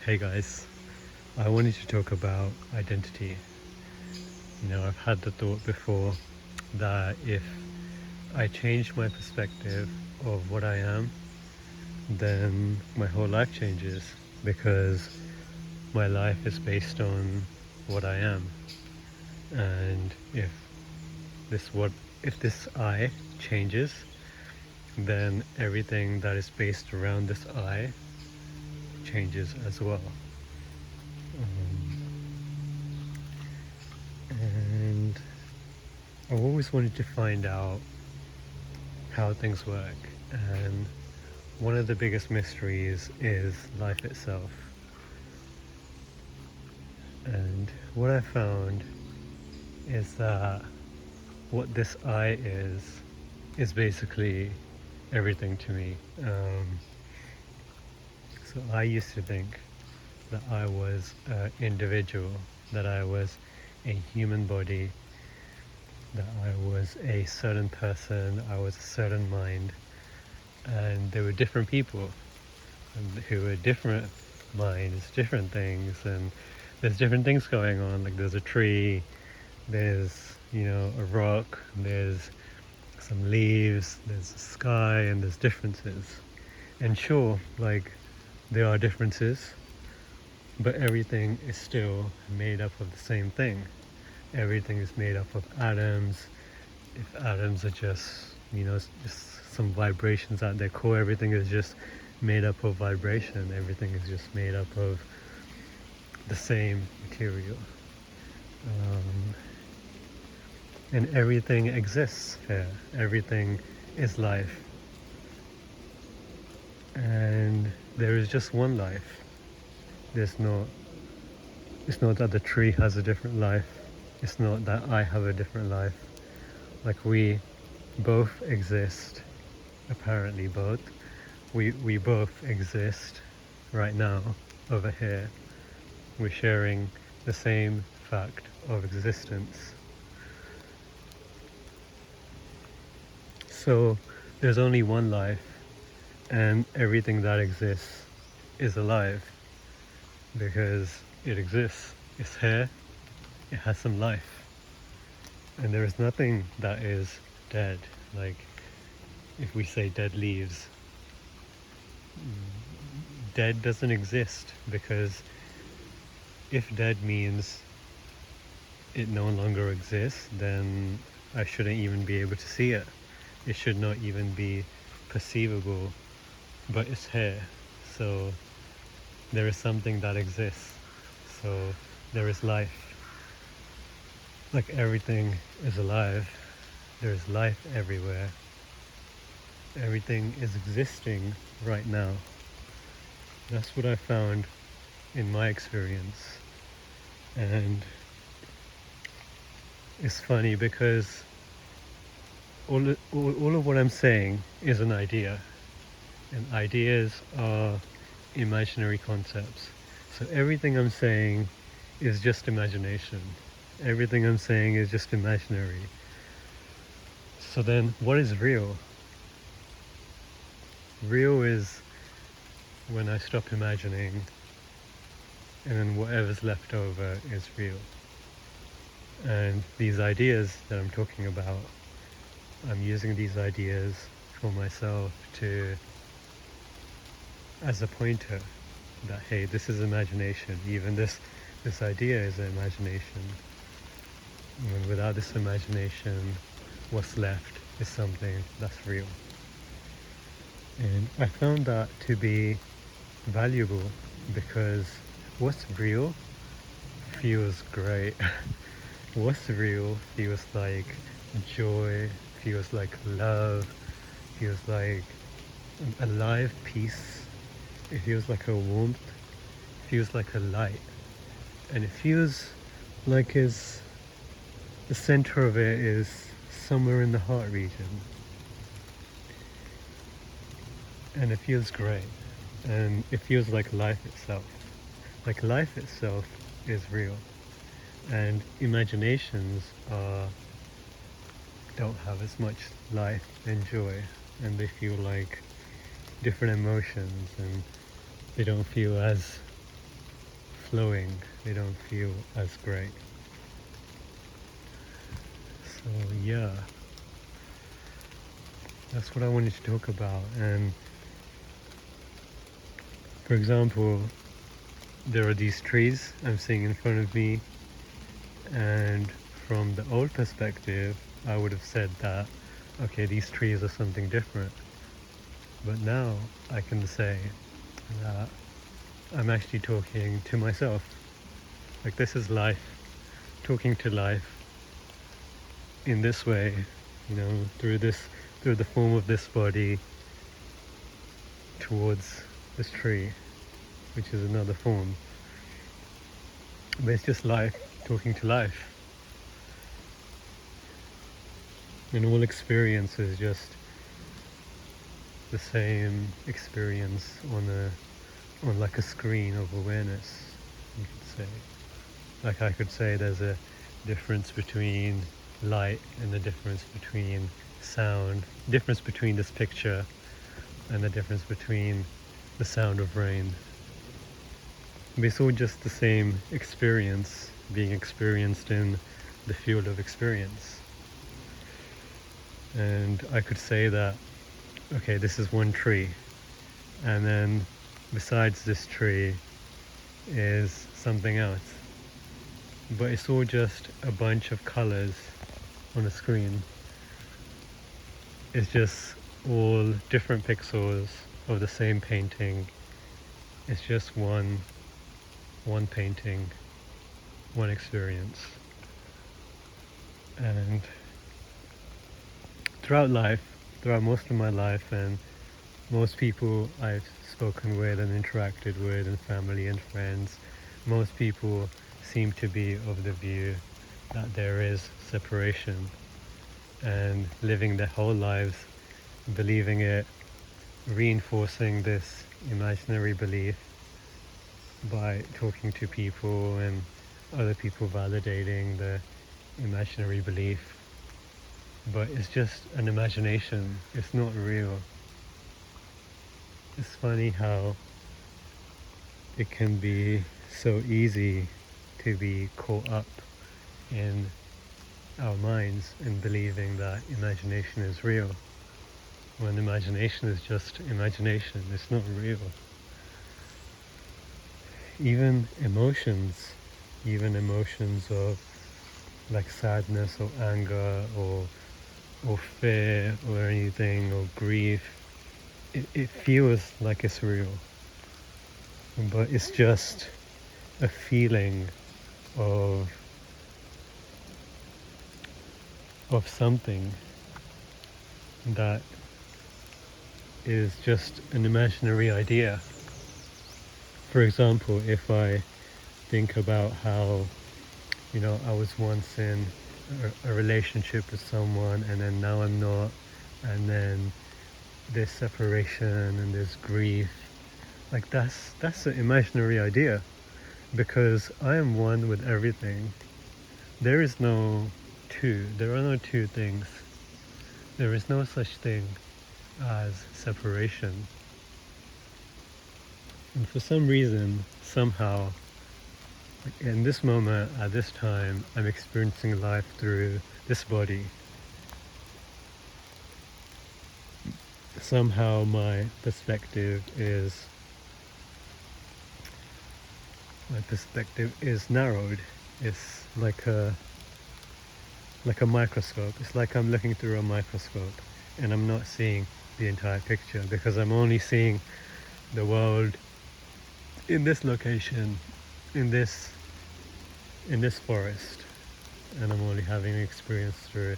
Hey guys, I wanted to talk about identity. I've had the thought before that if I change my perspective of what I am, then my whole life changes because my life is based on what I am. And this what if this I changes, then everything that is based around this I changes as well. And I've always wanted to find out how things work, and one of the biggest mysteries is life itself. And what I found is that what this I is basically everything to me. So I used to think that I was an individual, that I was a human body, that I was a certain person, I was a certain mind, and there were different people and who were different minds, different things, and there's different things going on. Like there's a tree, there's a rock, there's some leaves, there's the sky, and there's differences. And sure, like there are differences, but everything is still made up of the same thing. Everything is made up of atoms. If atoms are just just some vibrations at their core, everything is just made up of vibration. Everything is just made up of the same material. And everything exists here. Everything is life. And there is just one life. There's not It's not that the tree has a different life. It's not that I have a different life. Like we both exist, apparently both. We both exist right now over here. We're sharing the same fact of existence. So there's only one life, and everything that exists is alive because it exists. It's here, it has some life. And there is nothing that is dead. Like if we say dead leaves, dead doesn't exist, because if dead means it no longer exists, then I shouldn't even be able to see it. It should not even be perceivable, but it's here. So there is something that exists. So there is life. Like everything is alive. There is life everywhere. Everything is existing right now. That's what I found in my experience. And it's funny because all of what I'm saying is an idea. And ideas are imaginary concepts. So everything I'm saying is just imagination. Everything I'm saying is just imaginary. So then what is real? Real is when I stop imagining, and then whatever's left over is real. And these ideas that I'm talking about, I'm using these ideas for myself as a pointer that, hey, this is imagination. Even this idea is an imagination. And without this imagination, what's left is something that's real. And I found that to be valuable because what's real feels great. What's real feels like joy, feels like love, feels like a live peace. It feels like a warmth, feels like a light. And it feels like the center of it is somewhere in the heart region. And it feels great. And it feels like life itself. Like life itself is real. And imaginations don't have as much life and joy, and they feel like different emotions, and they don't feel as flowing, they don't feel as great. So yeah, that's what I wanted to talk about. And for example, there are these trees I'm seeing in front of me, and from the old perspective I would have said that, okay, these trees are something different. But now I can say that I'm actually talking to myself. Like, this is life, talking to life in this way, through the form of this body towards this tree, which is another form. But it's just life, talking to life. And all experience is just the same experience on like a screen of awareness, you could say. Like, I could say there's a difference between light and the difference between sound, difference between this picture and the difference between the sound of rain. But it's all just the same experience being experienced in the field of experience. And I could say that, okay, this is one tree, and then besides this tree is something else. But it's all just a bunch of colors on a screen. It's just all different pixels of the same painting. It's just one painting, one experience. And throughout most of my life, and most people I've spoken with and interacted with, and family and friends, most people seem to be of the view that there is separation, and living their whole lives believing it, reinforcing this imaginary belief by talking to people and other people validating the imaginary belief. But it's just an imagination, it's not real. It's funny how it can be so easy to be caught up in our minds and believing that imagination is real, when imagination is just imagination, it's not real. Even emotions of like sadness or anger or fear or anything, or grief, it feels like it's real, but it's just a feeling of something that is just an imaginary idea. For example, if I think about how, I was once in a relationship with someone, and then now I'm not, and then there's separation and there's grief, like that's an imaginary idea, because I am one with everything. There are no two things. There is no such thing as separation. And for some reason, somehow, in this moment, at this time, I'm experiencing life through this body. Somehow my perspective is narrowed. It's like a microscope. It's like I'm looking through a microscope and I'm not seeing the entire picture, because I'm only seeing the world in this location, in this forest, and I'm only having an experience through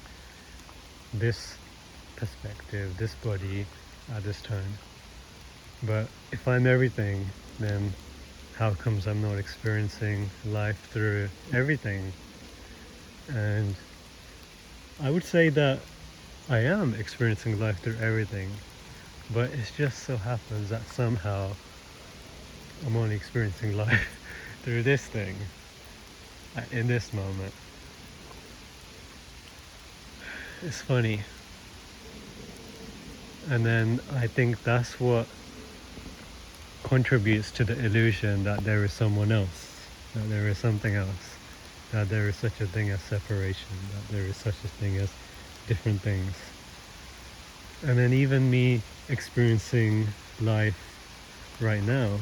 this perspective, this body at this time. But if I'm everything, then how comes I'm not experiencing life through everything? And I would say that I am experiencing life through everything, but it just so happens that somehow I'm only experiencing life through this thing in this moment. It's funny. And then I think that's what contributes to the illusion that there is someone else. that there is something else, that there is such a thing as separation, that there is such a thing as different things. And then even me experiencing life right now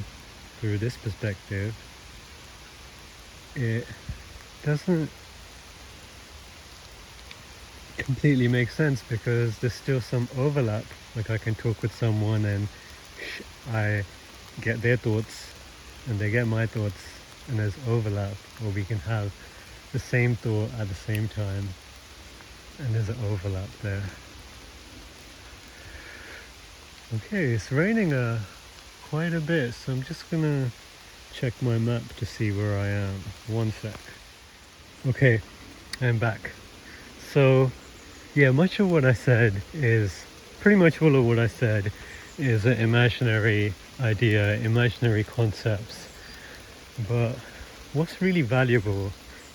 through this perspective, it doesn't completely make sense because there's still some overlap. Like I can talk with someone and I get their thoughts and they get my thoughts, and there's overlap, or we can have the same thought at the same time and there's an overlap there. Okay, it's raining quite a bit, so I'm just gonna check my map to see where I am. One sec. Okay, I'm back. So yeah, much of what I said is pretty much all of what I said is an imaginary idea, imaginary concepts. But what's really valuable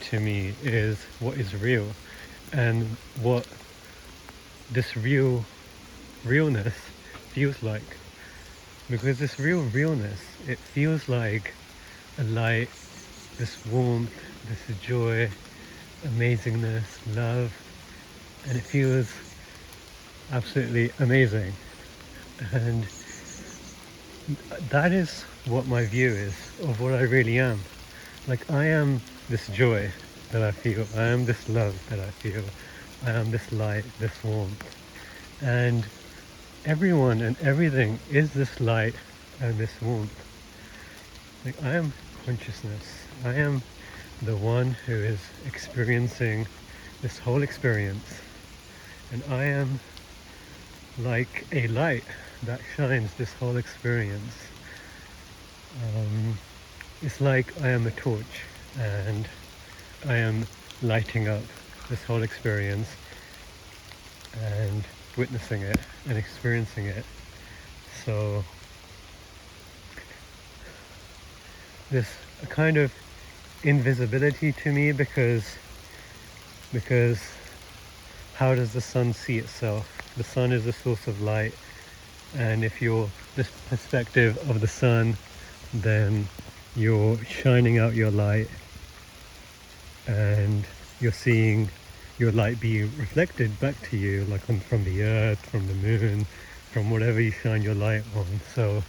to me is what is real, and what this realness feels like. Because this realness, it feels like a light, this warmth, this joy, amazingness, love, and it feels absolutely amazing. And that is what my view is of what I really am. Like I am this joy that I feel, I am this love that I feel, I am this light, this warmth. And everyone and everything is this light and this warmth. Like I am consciousness. I am the one who is experiencing this whole experience. And I am like a light that shines this whole experience. It's like I am a torch and I am lighting up this whole experience and witnessing it and experiencing it. So there's a kind of invisibility to me because how does the sun see itself? The sun is a source of light, and if you're this perspective of the sun, then you're shining out your light and you're seeing your light be reflected back to you, like from the earth, from the moon, from whatever you shine your light on. So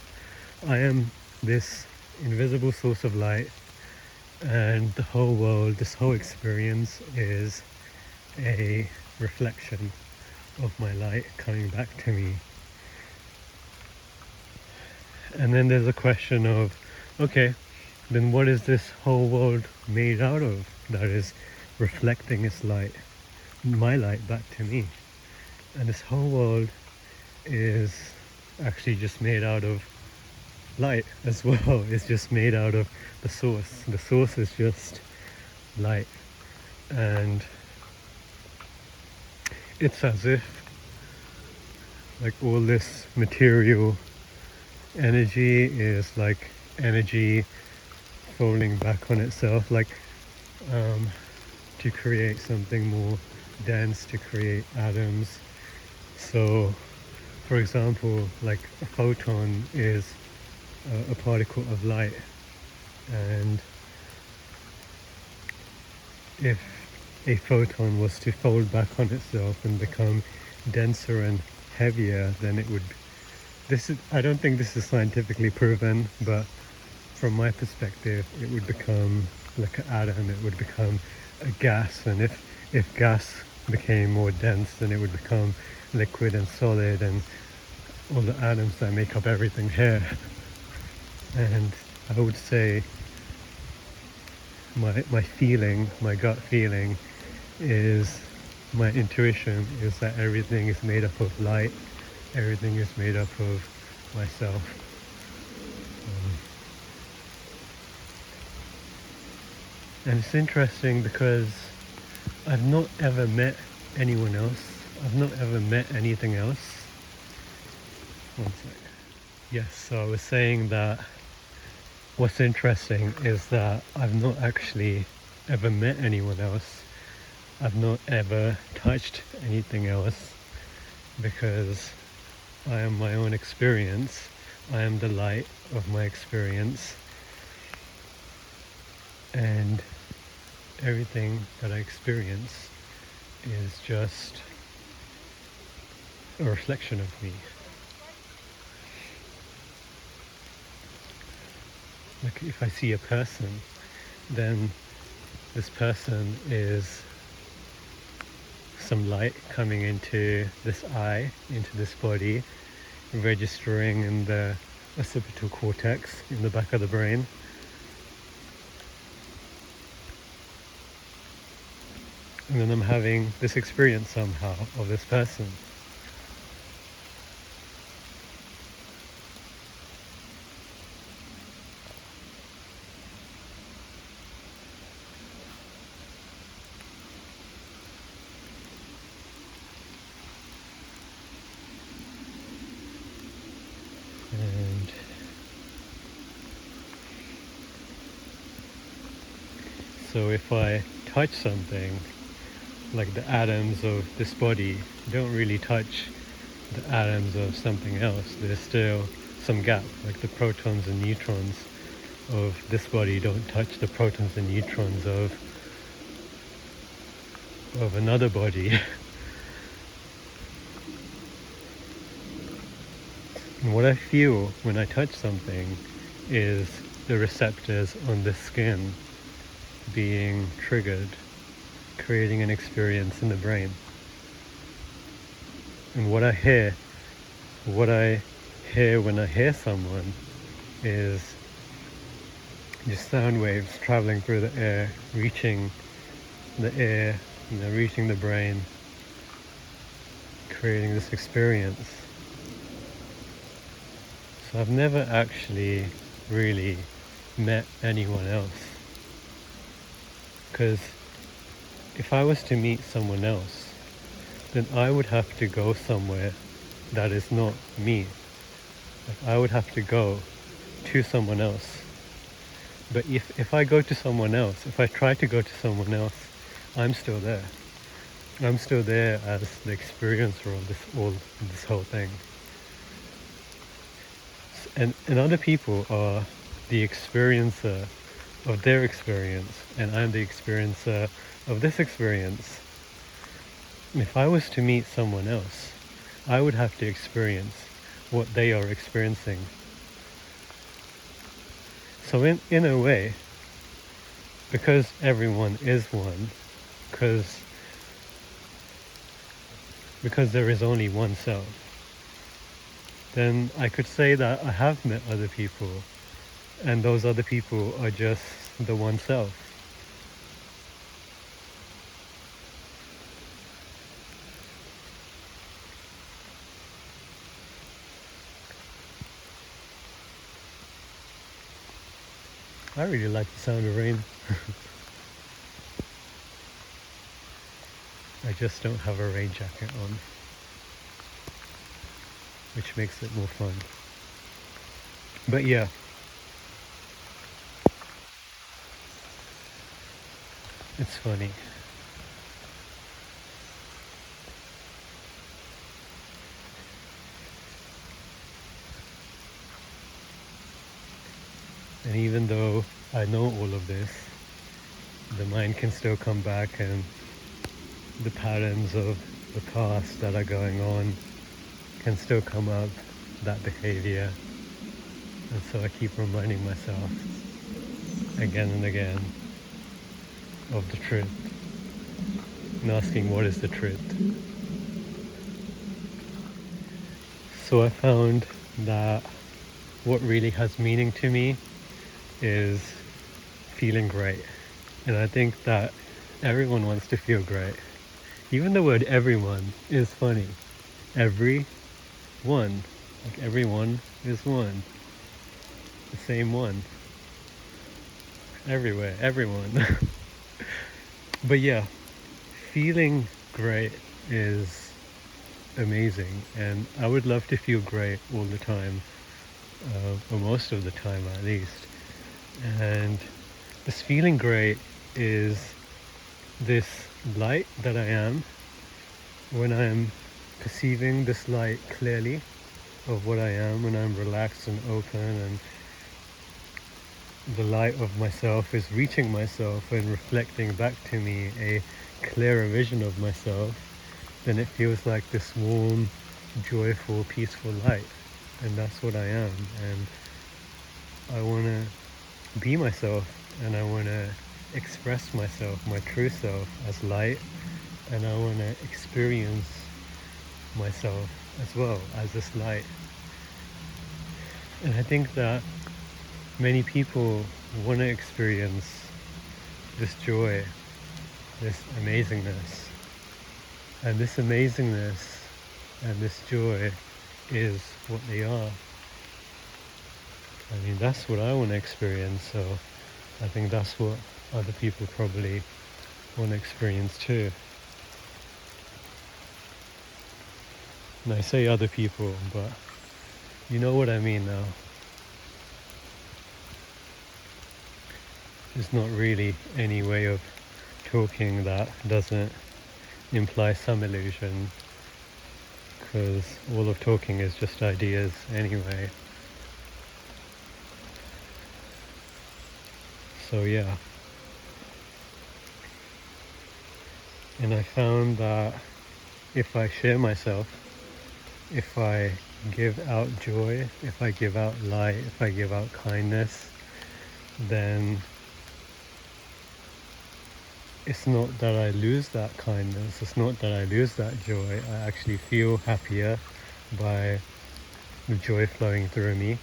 I am this invisible source of light, and the whole world, this whole experience is a reflection of my light coming back to me. And then there's a question of, okay, then what is this whole world made out of that is reflecting its light, my light, back to me? And this whole world is actually just made out of light as well. It's just made out of the source. The source is just light. And it's as if like all this material energy is like energy falling back on itself, like to create something more dense, to create atoms. So for example, like a photon is a particle of light, and if a photon was to fold back on itself and become denser and heavier, then it would, I don't think this is scientifically proven, but from my perspective it would become like an atom, it would become a gas, and if gas became more dense, then it would become liquid and solid and all the atoms that make up everything here. And I would say my feeling, my gut feeling is, my intuition is that everything is made up of light, everything is made up of myself. And it's interesting because I've not ever met anyone else. I've not ever met anything else. One sec. Yes, so I was saying that what's interesting is that I've not actually ever met anyone else. I've not ever touched anything else, because I am my own experience. I am the light of my experience. and everything that I experience is just a reflection of me. Like if I see a person, then this person is some light coming into this eye, into this body, registering in the occipital cortex in the back of the brain. And then I'm having this experience somehow of this person. And so if I touch something, like the atoms of this body don't really touch the atoms of something else. There's still some gap, like the protons and neutrons of this body don't touch the protons and neutrons of another body. And what I feel when I touch something is the receptors on the skin being triggered, creating an experience in the brain. And what I hear when I hear someone is just sound waves traveling through the air, reaching the ear, reaching the brain, creating this experience. So I've never actually really met anyone else, because if I was to meet someone else, then I would have to go somewhere that is not me. Like I would have to go to someone else. But if I go to someone else, if I try to go to someone else, I'm still there. I'm still there as the experiencer of this whole thing. And other people are the experiencer of their experience, and I'm the experiencer of this experience. If I was to meet someone else, I would have to experience what they are experiencing. So in a way, because everyone is one, because there is only one self, then I could say that I have met other people, and those other people are just the one self. I really like the sound of rain. I just don't have a rain jacket on, which makes it more fun. But yeah, it's funny. And even though I know all of this, the mind can still come back, and the patterns of the past that are going on can still come up, that behavior. And so I keep reminding myself again and again of the truth, and asking what is the truth. So I found that what really has meaning to me is feeling great. And I think that everyone wants to feel great. Even the word everyone is funny. Every one. Like everyone is one. The same one. Everywhere, everyone. But yeah, feeling great is amazing, and I would love to feel great all the time, or most of the time at least. And this feeling great is this light that I am when I'm perceiving this light clearly of what I am, when I'm relaxed and open and the light of myself is reaching myself and reflecting back to me a clearer vision of myself, then it feels like this warm, joyful, peaceful light. And that's what I am. And I want to be myself, and I want to express myself, my true self, as light, and I want to experience myself as well as this light. And I think that many people want to experience this joy, this amazingness, and this amazingness and this joy is what they are. I mean, that's what I want to experience, so I think that's what other people probably want to experience too. And I say other people, but you know what I mean now. There's not really any way of talking that doesn't imply some illusion, because all of talking is just ideas anyway. So yeah. And I found that if I share myself, if I give out joy, if I give out light, if I give out kindness, then it's not that I lose that kindness, it's not that I lose that joy. I actually feel happier by the joy flowing through me.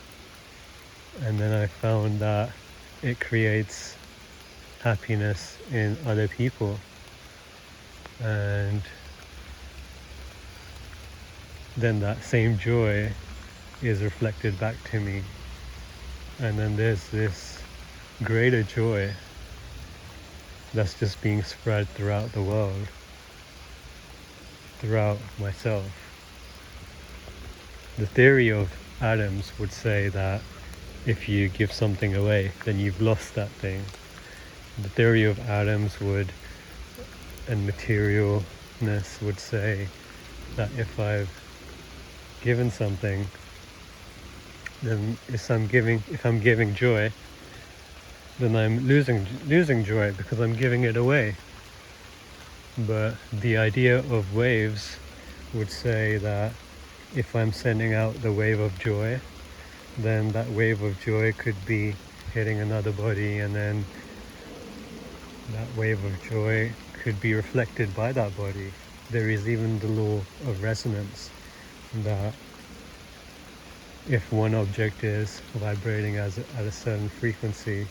And then I found that it creates happiness in other people. And then that same joy is reflected back to me. And then there's this greater joy that's just being spread throughout the world, throughout myself. The theory of atoms would say that if you give something away, then you've lost that thing. The theory of atoms and materialness would say that if I've given something, then if I'm giving joy, then I'm losing joy because I'm giving it away. But the idea of waves would say that if I'm sending out the wave of joy, then that wave of joy could be hitting another body, and then that wave of joy could be reflected by that body. There is even the law of resonance, that if one object is vibrating at a certain frequency,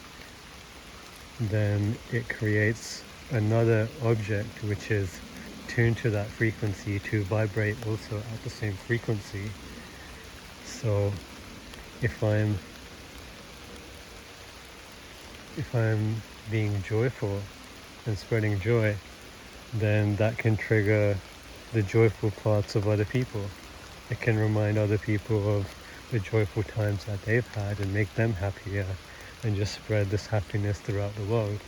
then it creates another object which is tuned to that frequency to vibrate also at the same frequency. So if I'm being joyful and spreading joy, then that can trigger the joyful parts of other people. It can remind other people of the joyful times that they've had and make them happier, and just spread this happiness throughout the world.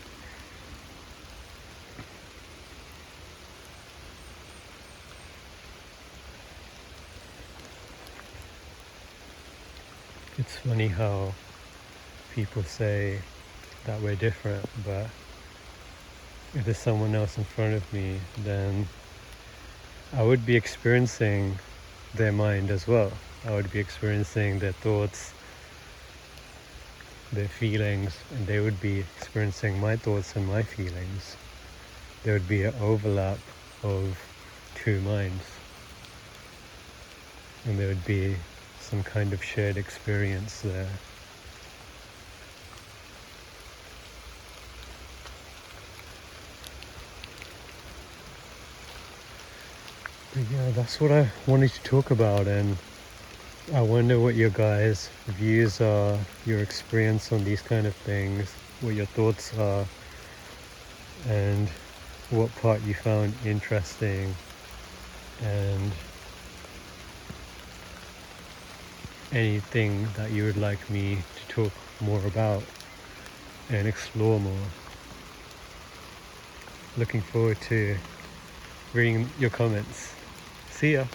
It's funny how people say that we're different, but if there's someone else in front of me, then I would be experiencing their mind as well. I would be experiencing their thoughts, their feelings, and they would be experiencing my thoughts and my feelings. There would be an overlap of two minds, and there would be some kind of shared experience there. But yeah, that's what I wanted to talk about, and I wonder what your guys' views are, your experience on these kind of things, what your thoughts are, and what part you found interesting, and anything that you would like me to talk more about and explore more. Looking forward to reading your comments. See ya!